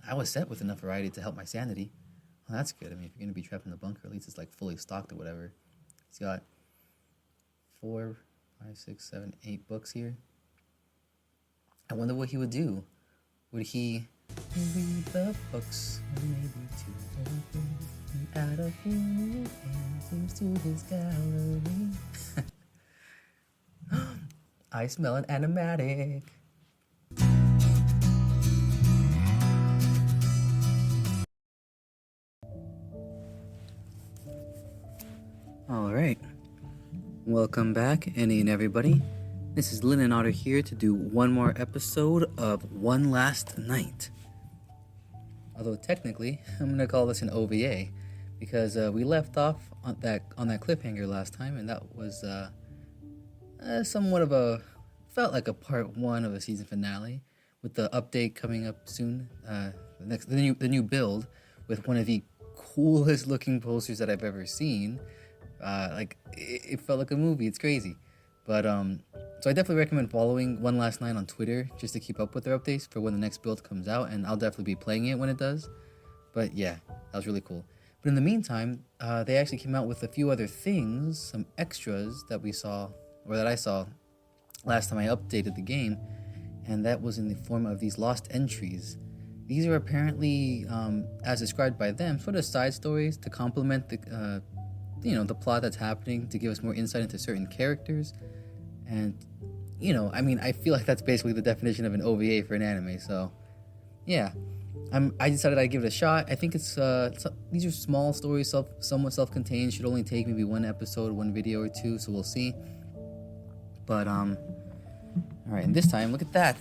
I was set with enough variety to help my sanity. Well, that's good. I mean, if you're going to be trapped in the bunker, at least it's like fully stocked or whatever. He's got 4, 5, 6, 7, 8 books here. I wonder what he would do. Would he read the books? Or maybe to open out a few new paintings to his gallery. I smell an animatic. Alright. Welcome back, any and everybody. This is Lynn and Otter here to do one more episode of One Last Night. Although technically, I'm going to call this an OVA because we left off on that cliffhanger last time, and that was somewhat of felt like a part 1 of a season finale, with the update coming up soon. The new build with one of the coolest looking posters that I've ever seen. It felt like a movie. It's crazy. But so I definitely recommend following One Last Night on Twitter just to keep up with their updates for when the next build comes out, and I'll definitely be playing it when it does. But yeah, that was really cool. But in the meantime, they actually came out with a few other things, some extras that we saw, or that I saw last time I updated the game, and that was in the form of these lost entries. These are apparently, as described by them, sort of side stories to complement the plot that's happening, to give us more insight into certain characters. And, I feel like that's basically the definition of an OVA for an anime, so, yeah. I decided I'd give it a shot. I think these are small stories, somewhat self-contained, should only take maybe one episode, one video or two, so we'll see. But, alright, and this time, look at that.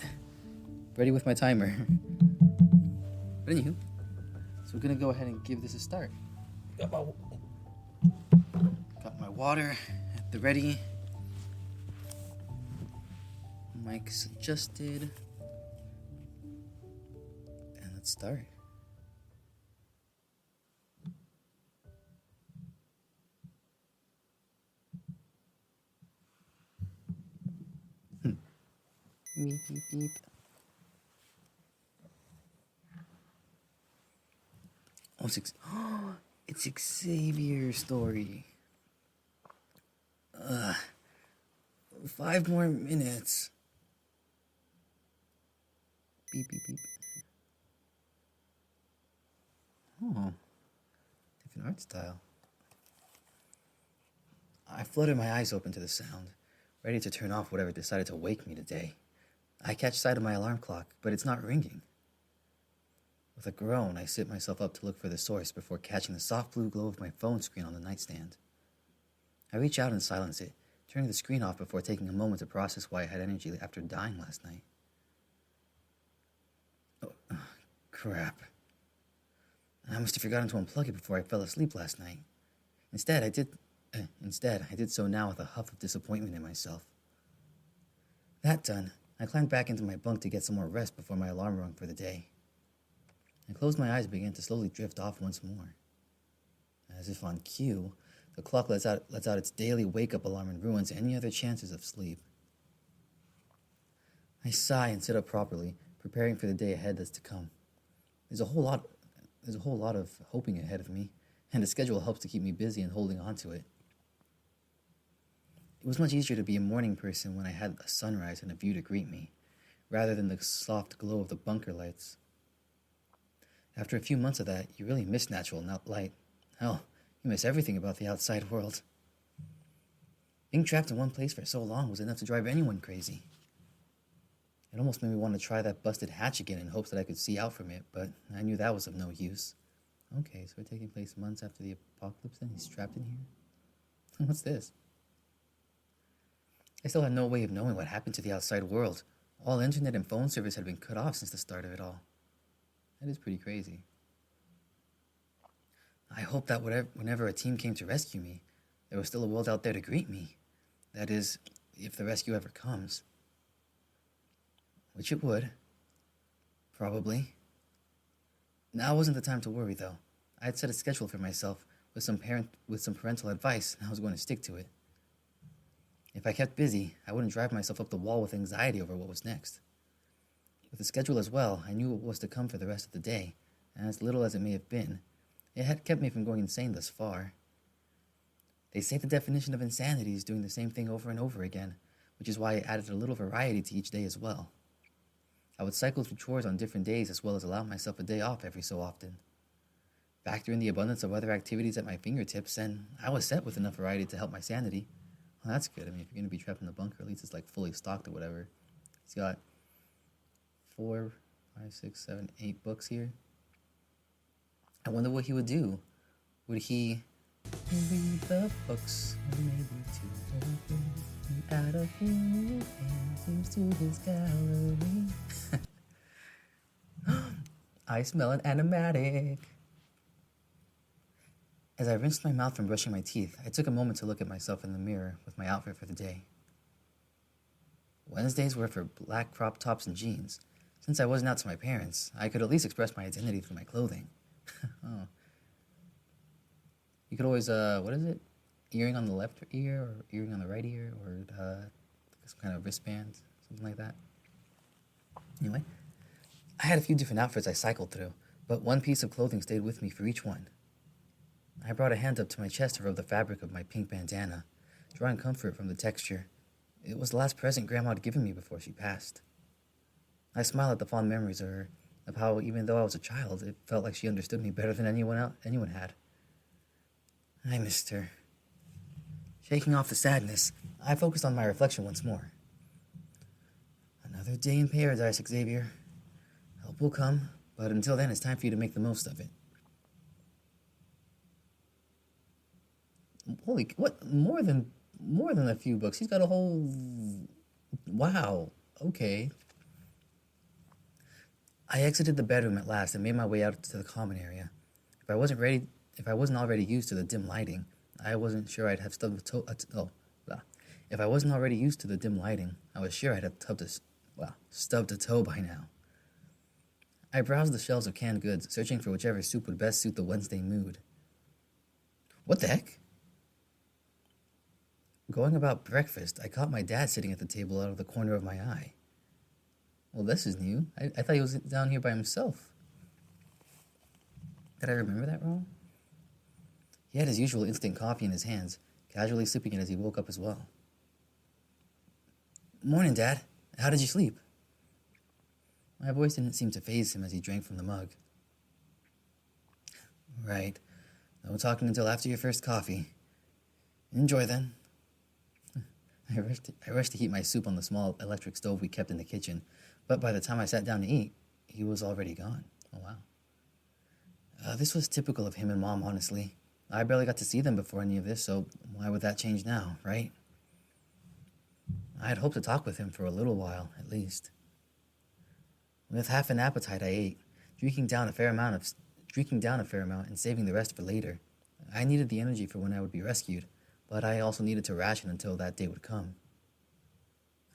Ready with my timer. But anywho, so we're gonna go ahead and give this a start. Got my water at the ready. Mic's adjusted. And let's start. Beep, beep, beep. Oh, it's Xavier's story. 5 more minutes. Beep, beep, beep. Oh, different art style. I fluttered my eyes open to the sound, ready to turn off whatever decided to wake me today. I catch sight of my alarm clock, but it's not ringing. With a groan, I sit myself up to look for the source before catching the soft blue glow of my phone screen on the nightstand. I reach out and silence it, turning the screen off before taking a moment to process why I had energy after dying last night. Oh, crap. I must have forgotten to unplug it before I fell asleep last night. Instead, I did so now with a huff of disappointment in myself. That done, I climbed back into my bunk to get some more rest before my alarm rang for the day. I closed my eyes and began to slowly drift off once more. As if on cue, the clock lets out its daily wake-up alarm and ruins any other chances of sleep. I sigh and sit up properly, preparing for the day ahead that's to come. There's a whole lot of hoping ahead of me, and the schedule helps to keep me busy and holding on to it. It was much easier to be a morning person when I had a sunrise and a view to greet me, rather than the soft glow of the bunker lights. After a few months of that, you really miss natural light. Hell, you miss everything about the outside world. Being trapped in one place for so long was enough to drive anyone crazy. It almost made me want to try that busted hatch again in hopes that I could see out from it, but I knew that was of no use. Okay, so we're taking place months after the apocalypse then? He's trapped in here? What's this? I still had no way of knowing what happened to the outside world. All internet and phone service had been cut off since the start of it all. That is pretty crazy. I hoped that whenever a team came to rescue me, there was still a world out there to greet me. That is, if the rescue ever comes. Which it would. Probably. Now wasn't the time to worry, though. I had set a schedule for myself with some parental advice, and I was going to stick to it. If I kept busy, I wouldn't drive myself up the wall with anxiety over what was next. With the schedule as well, I knew what was to come for the rest of the day, and as little as it may have been, it had kept me from going insane thus far. They say the definition of insanity is doing the same thing over and over again, which is why I added a little variety to each day as well. I would cycle through chores on different days as well as allow myself a day off every so often. Factor in the abundance of other activities at my fingertips, and I was set with enough variety to help my sanity. Well, that's good. I mean, if you're going to be trapped in the bunker, at least it's like fully stocked or whatever. He's got 4, 5, 6, 7, 8 books here. I wonder what he would do. Would he read the books, or maybe to open add a few new paintings to his gallery? I smell an animatic. As I rinsed my mouth from brushing my teeth, I took a moment to look at myself in the mirror with my outfit for the day. Wednesdays were for black crop tops and jeans. Since I wasn't out to my parents, I could at least express my identity through my clothing. Oh. You could always, what is it? Earring on the left ear, or earring on the right ear, or some kind of wristband, something like that. Anyway, I had a few different outfits I cycled through, but one piece of clothing stayed with me for each one. I brought a hand up to my chest to rub the fabric of my pink bandana, drawing comfort from the texture. It was the last present Grandma had given me before she passed. I smiled at the fond memories of her, of how even though I was a child, it felt like she understood me better than anyone had. I missed her. Shaking off the sadness, I focused on my reflection once more. Another day in paradise, Xavier. Help will come, but until then, it's time for you to make the most of it. Holy, what? More than a few books. He's got a whole... Wow. Okay. I exited the bedroom at last and made my way out to the common area. If I wasn't already used to the dim lighting, I wasn't sure I'd have stubbed If I wasn't already used to the dim lighting, I was sure I'd have stubbed a toe by now. I browsed the shelves of canned goods, searching for whichever soup would best suit the Wednesday mood. What the heck? Going about breakfast, I caught my dad sitting at the table out of the corner of my eye. Well, this is new. I thought he was down here by himself. Did I remember that wrong? He had his usual instant coffee in his hands, casually sipping it as he woke up as well. Morning, Dad. How did you sleep? My voice didn't seem to faze him as he drank from the mug. Right. No talking until after your first coffee. Enjoy, then. I rushed to heat my soup on the small electric stove we kept in the kitchen, but by the time I sat down to eat, he was already gone. Oh, wow. This was typical of him and Mom, honestly. I barely got to see them before any of this, so why would that change now, right? I had hoped to talk with him for a little while, at least. With half an appetite, I ate, drinking down a fair amount and saving the rest for later. I needed the energy for when I would be rescued, but I also needed to ration until that day would come.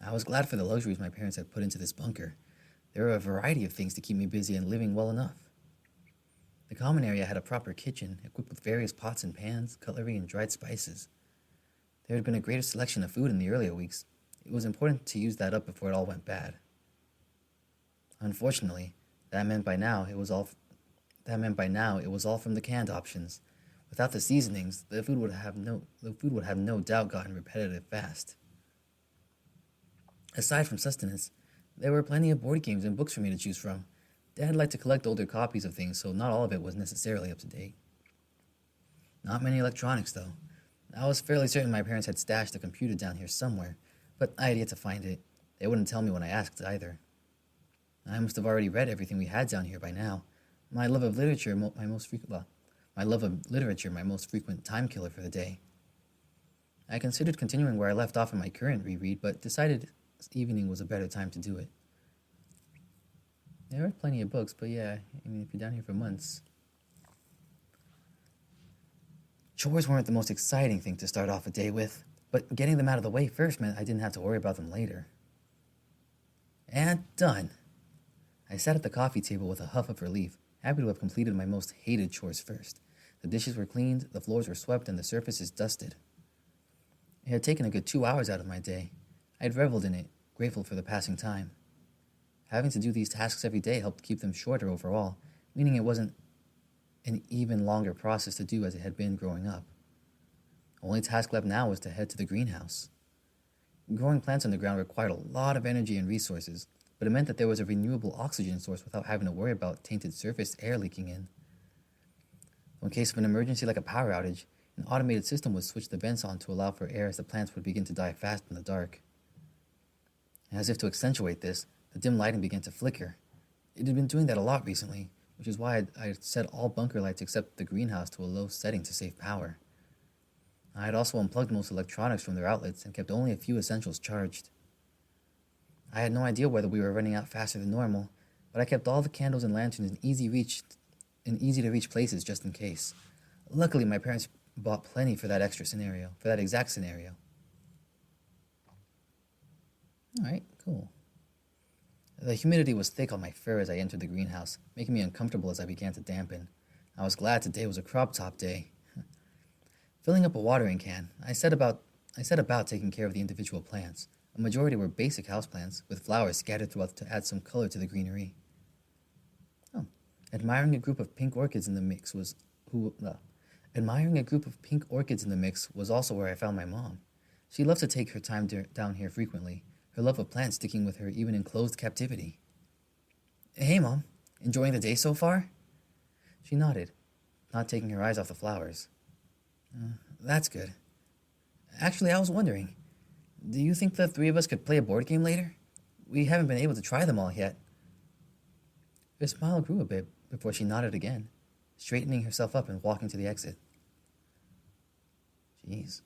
I was glad for the luxuries my parents had put into this bunker. There were a variety of things to keep me busy and living well enough. The common area had a proper kitchen, equipped with various pots and pans, cutlery, and dried spices. There had been a greater selection of food in the earlier weeks. It was important to use that up before it all went bad. Unfortunately, that meant by now it was all from the canned options. Without the seasonings, the food would have no doubt gotten repetitive fast. Aside from sustenance, there were plenty of board games and books for me to choose from. Dad liked to collect older copies of things, so not all of it was necessarily up to date. Not many electronics, though. I was fairly certain my parents had stashed a computer down here somewhere, but I had yet to find it. They wouldn't tell me when I asked either. I must have already read everything we had down here by now. My love of literature, my most frequent time killer for the day. I considered continuing where I left off in my current reread, but decided this evening was a better time to do it. There are plenty of books, but yeah, I mean, if you're down here for months. Chores weren't the most exciting thing to start off a day with, but getting them out of the way first meant I didn't have to worry about them later. And done. I sat at the coffee table with a huff of relief, happy to have completed my most hated chores first. The dishes were cleaned, the floors were swept, and the surfaces dusted. It had taken a good 2 hours out of my day. I had reveled in it, grateful for the passing time. Having to do these tasks every day helped keep them shorter overall, meaning it wasn't an even longer process to do as it had been growing up. The only task left now was to head to the greenhouse. Growing plants underground required a lot of energy and resources, but it meant that there was a renewable oxygen source without having to worry about tainted surface air leaking in. In case of an emergency like a power outage, an automated system would switch the vents on to allow for air as the plants would begin to die fast in the dark. As if to accentuate this, the dim lighting began to flicker. It had been doing that a lot recently, which is why I had set all bunker lights except the greenhouse to a low setting to save power. I had also unplugged most electronics from their outlets and kept only a few essentials charged. I had no idea whether we were running out faster than normal, but I kept all the candles and lanterns in easy to reach places just in case. Luckily, my parents bought plenty for that exact scenario. Alright, cool. The humidity was thick on my fur as I entered the greenhouse, making me uncomfortable as I began to dampen. I was glad today was a crop top day. Filling up a watering can, I set about taking care of the individual plants. A majority were basic houseplants, with flowers scattered throughout to add some color to the greenery. Admiring a group of pink orchids in the mix was also where I found my mom. She loved to take her time down here frequently, her love of plants sticking with her even in closed captivity. Hey, Mom. Enjoying the day so far? She nodded, not taking her eyes off the flowers. That's good. Actually, I was wondering, do you think the three of us could play a board game later? We haven't been able to try them all yet. Her smile grew a bit before she nodded again, straightening herself up and walking to the exit. Jeez,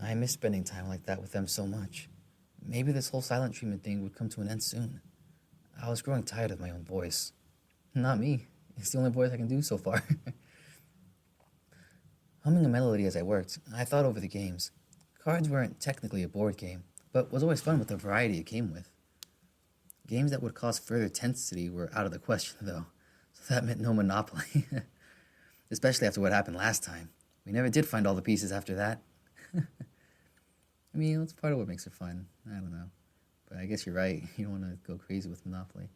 I miss spending time like that with them so much. Maybe this whole silent treatment thing would come to an end soon. I was growing tired of my own voice. Not me. It's the only voice I can do so far. Humming a melody as I worked, I thought over the games. Cards weren't technically a board game, but was always fun with the variety it came with. Games that would cause further tensity were out of the question, though, so that meant no Monopoly. Especially after what happened last time. We never did find all the pieces after that. I mean, that's part of what makes it fun. I don't know. But I guess you're right. You don't want to go crazy with Monopoly.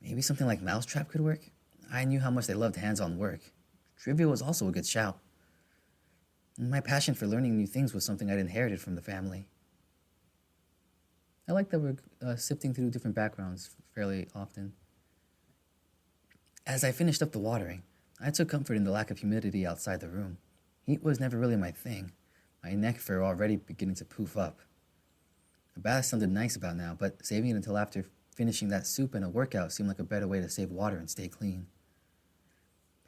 Maybe something like Mousetrap could work? I knew how much they loved hands-on work. Trivia was also a good shout. My passion for learning new things was something I'd inherited from the family. I like that we're sifting through different backgrounds fairly often. As I finished up the watering, I took comfort in the lack of humidity outside the room. Heat was never really my thing, my neck fur already beginning to poof up. A bath sounded nice about now, but saving it until after finishing that soup and a workout seemed like a better way to save water and stay clean.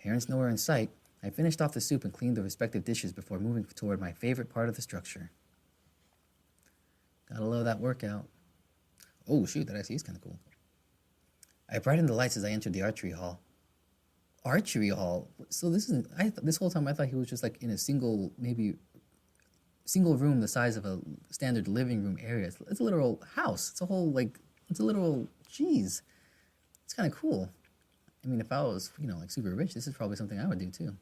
Parents nowhere in sight, I finished off the soup and cleaned the respective dishes before moving toward my favorite part of the structure. Gotta love that workout. Oh shoot, that IC is kind of cool. I brightened the lights as I entered the archery hall. Archery hall? So this whole time I thought he was just like in a single room the size of a standard living room area. It's a literal house. Jeez. It's kind of cool. I mean, if I was, like super rich, this is probably something I would do too.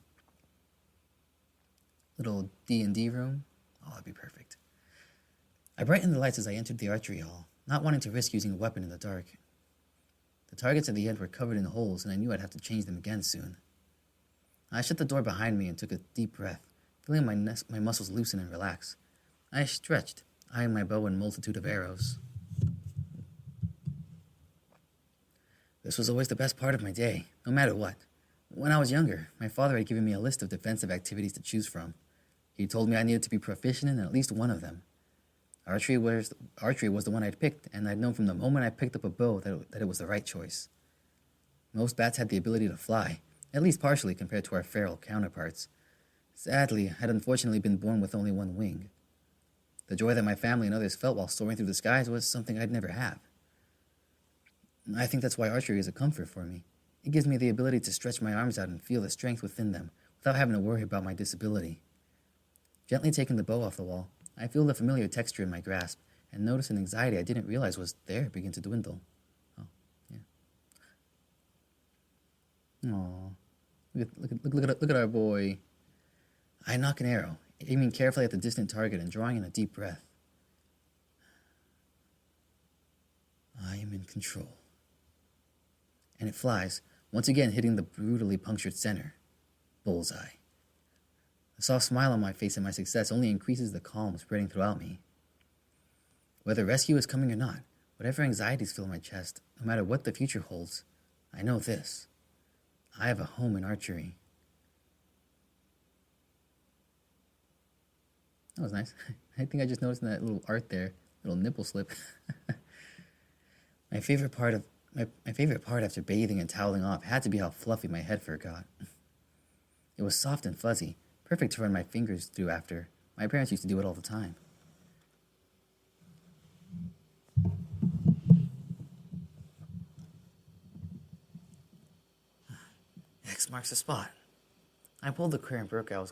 Little D&D room. Oh, that'd be perfect. I brightened the lights as I entered the archery hall, not wanting to risk using a weapon in the dark. The targets at the end were covered in holes, and I knew I'd have to change them again soon. I shut the door behind me and took a deep breath, feeling my muscles loosen and relax. I stretched, eyeing my bow and multitude of arrows. This was always the best part of my day, no matter what. When I was younger, my father had given me a list of defensive activities to choose from. He told me I needed to be proficient in at least one of them. Archery was the one I'd picked, and I'd known from the moment I picked up a bow that it was the right choice. Most bats had the ability to fly, at least partially compared to our feral counterparts. Sadly, I had unfortunately been born with only one wing. The joy that my family and others felt while soaring through the skies was something I'd never have. I think that's why archery is a comfort for me. It gives me the ability to stretch my arms out and feel the strength within them without having to worry about my disability. Gently taking the bow off the wall, I feel the familiar texture in my grasp and notice an anxiety I didn't realize was there begin to dwindle. Oh, yeah. Aww. Look at our boy. I nock an arrow, aiming carefully at the distant target and drawing in a deep breath. I am in control. And it flies, once again hitting the brutally punctured center. Bullseye. The soft smile on my face at my success only increases the calm spreading throughout me. Whether rescue is coming or not, whatever anxieties fill my chest, no matter what the future holds, I know this. I have a home in archery. That was nice. I think I just noticed in that little art there, little nipple slip. My favorite part after bathing and toweling off had to be how fluffy my head fur got. It was soft and fuzzy, perfect to run my fingers through after. My parents used to do it all the time. X marks the spot. I pulled the current book I was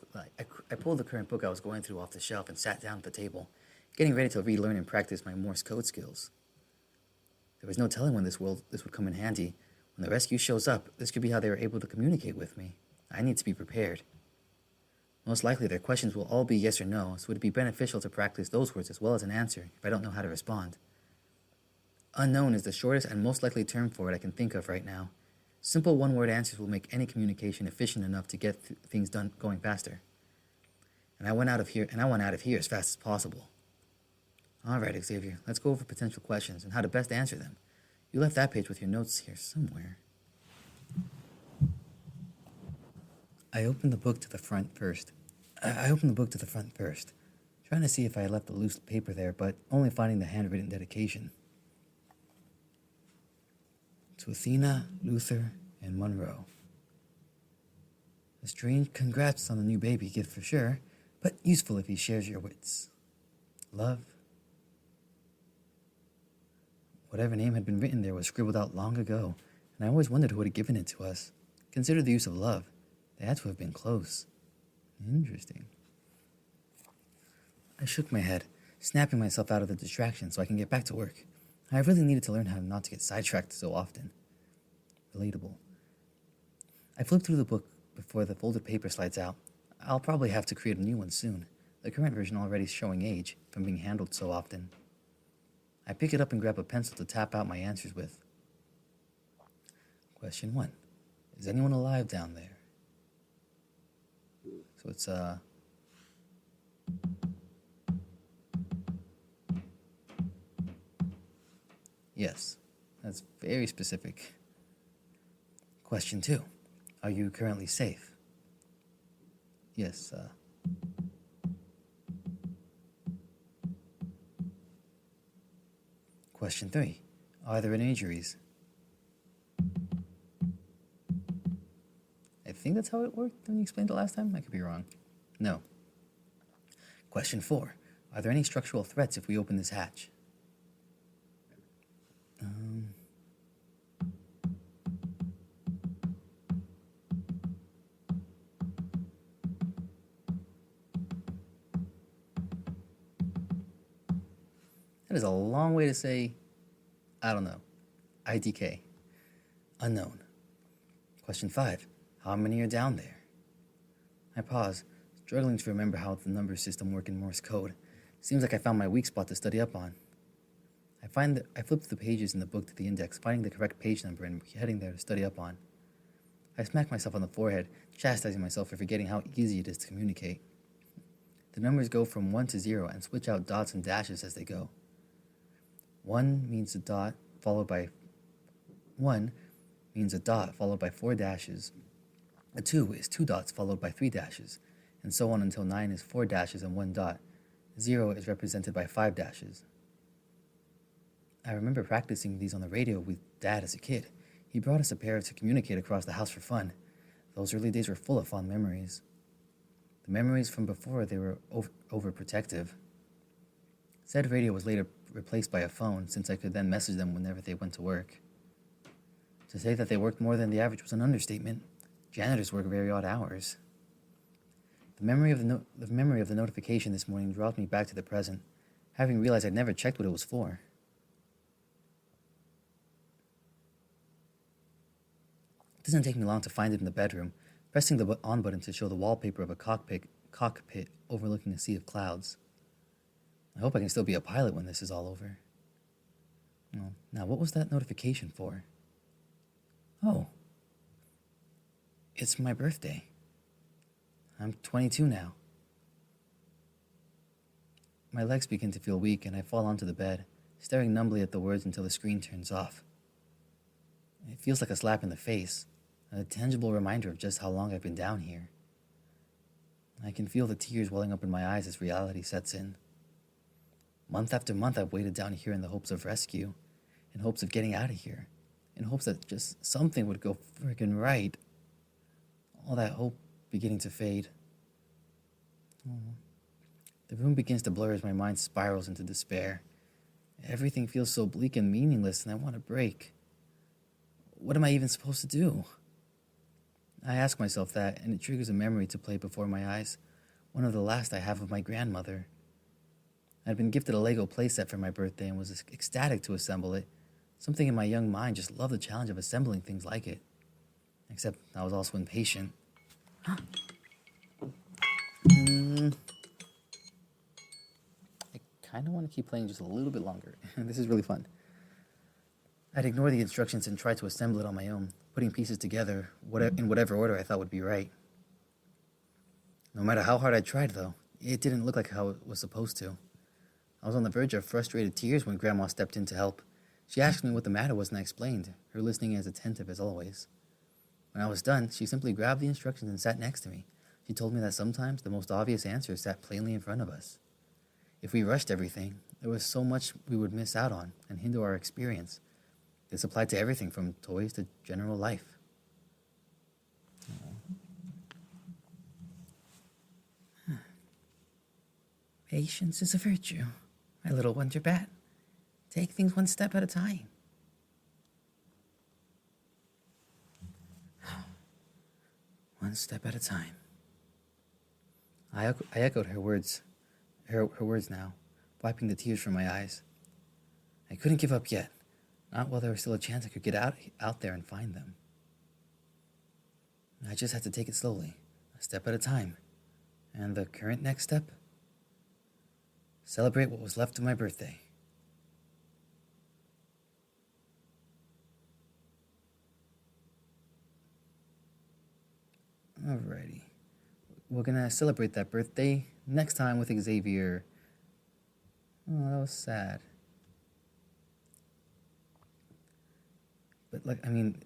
going through off the shelf and sat down at the table, getting ready to relearn and practice my Morse code skills. There was no telling when this would come in handy. When the rescue shows up, this could be how they were able to communicate with me. I need to be prepared. Most likely their questions will all be yes or no, so it would be beneficial to practice those words as well as an answer if I don't know how to respond. Unknown is the shortest and most likely term for it I can think of right now. Simple one-word answers will make any communication efficient enough to get things done going faster. And I want out of here as fast as possible. All right, Xavier, let's go over potential questions and how to best answer them. You left that page with your notes here somewhere. I opened the book to the front first, trying to see if I had left a loose paper there, but only finding the handwritten dedication. To Athena, Luther, and Monroe. A strange congrats on the new baby gift for sure, but useful if he shares your wits. Love. Whatever name had been written there was scribbled out long ago, and I always wondered who had given it to us. Consider the use of love. They had to have been close. Interesting. I shook my head, snapping myself out of the distraction so I can get back to work. I really needed to learn how not to get sidetracked so often. Relatable. I flipped through the book before the folded paper slides out. I'll probably have to create a new one soon. The current version already showing age from being handled so often. I pick it up and grab a pencil to tap out my answers with. Question 1. Is anyone alive down there? So it's, yes, that's very specific. Question 2. Are you currently safe? Yes, Question 3. Are there any injuries? I think that's how it worked when you explained it last time. I could be wrong. No. Question 4. Are there any structural threats if we open this hatch? That is a long way to say, I don't know. IDK. Unknown. Question 5. How many are down there? I pause, struggling to remember how the number system works in Morse code. Seems like I found my weak spot to study up on. I flip the pages in the book to the index, finding the correct page number and heading there to study up on. I smack myself on the forehead, chastising myself for forgetting how easy it is to communicate. The numbers go from 1 to 0 and switch out dots and dashes as they go. 1 means a dot followed by 4 dashes. A 2 is 2 dots followed by 3 dashes, and so on until 9 is 4 dashes and 1 dot. 0 is represented by 5 dashes. I remember practicing these on the radio with Dad as a kid. He brought us a pair to communicate across the house for fun. Those early days were full of fond memories. The memories from before they were overprotective. Said radio was later replaced by a phone, since I could then message them whenever they went to work. To say that they worked more than the average was an understatement. Janitors work very odd hours. The memory of the notification this morning draws me back to the present, having realized I'd never checked what it was for. It doesn't take me long to find it in the bedroom, pressing the on button to show the wallpaper of a cockpit overlooking a sea of clouds. I hope I can still be a pilot when this is all over. Well, now, what was that notification for? Oh, it's my birthday. I'm 22 now. My legs begin to feel weak and I fall onto the bed, staring numbly at the words until the screen turns off. It feels like a slap in the face, a tangible reminder of just how long I've been down here. I can feel the tears welling up in my eyes as reality sets in. Month after month I've waited down here in the hopes of rescue, in hopes of getting out of here, in hopes that just something would go friggin' right. All that hope beginning to fade. The room begins to blur as my mind spirals into despair. Everything feels so bleak and meaningless, and I want to break. What am I even supposed to do? I ask myself that, and it triggers a memory to play before my eyes, one of the last I have of my grandmother. I'd been gifted a Lego playset for my birthday and was ecstatic to assemble it. Something in my young mind just loved the challenge of assembling things like it. Except I was also impatient. I kind of want to keep playing just a little bit longer. This is really fun. I'd ignore the instructions and try to assemble it on my own, putting pieces together in whatever order I thought would be right. No matter how hard I tried, though, it didn't look like how it was supposed to. I was on the verge of frustrated tears when Grandma stepped in to help. She asked me what the matter was and I explained, her listening as attentive as always. When I was done, she simply grabbed the instructions and sat next to me. She told me that sometimes the most obvious answers sat plainly in front of us. If we rushed everything, there was so much we would miss out on and hinder our experience. This applied to everything from toys to general life. Patience is a virtue, my little wonder bat. Take things one step at a time. One step at a time. I echoed her words now, wiping the tears from my eyes. I couldn't give up yet, not while there was still a chance I could get out there and find them. I just had to take it slowly, a step at a time. And the current next step? Celebrate what was left of my birthday. Alrighty. We're gonna celebrate that birthday next time with Xavier. Oh, that was sad. But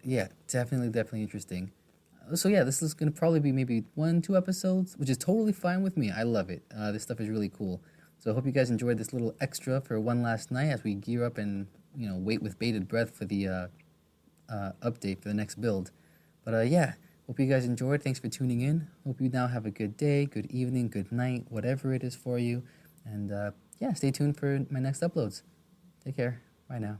yeah, definitely interesting. So yeah, this is gonna probably be maybe 1-2 episodes, which is totally fine with me. I love it. This stuff is really cool. So I hope you guys enjoyed this little extra for one last night as we gear up and wait with bated breath for the update for the next build. But yeah, hope you guys enjoyed. Thanks for tuning in. Hope you now have a good day, good evening, good night, whatever it is for you. And yeah, stay tuned for my next uploads. Take care. Bye now.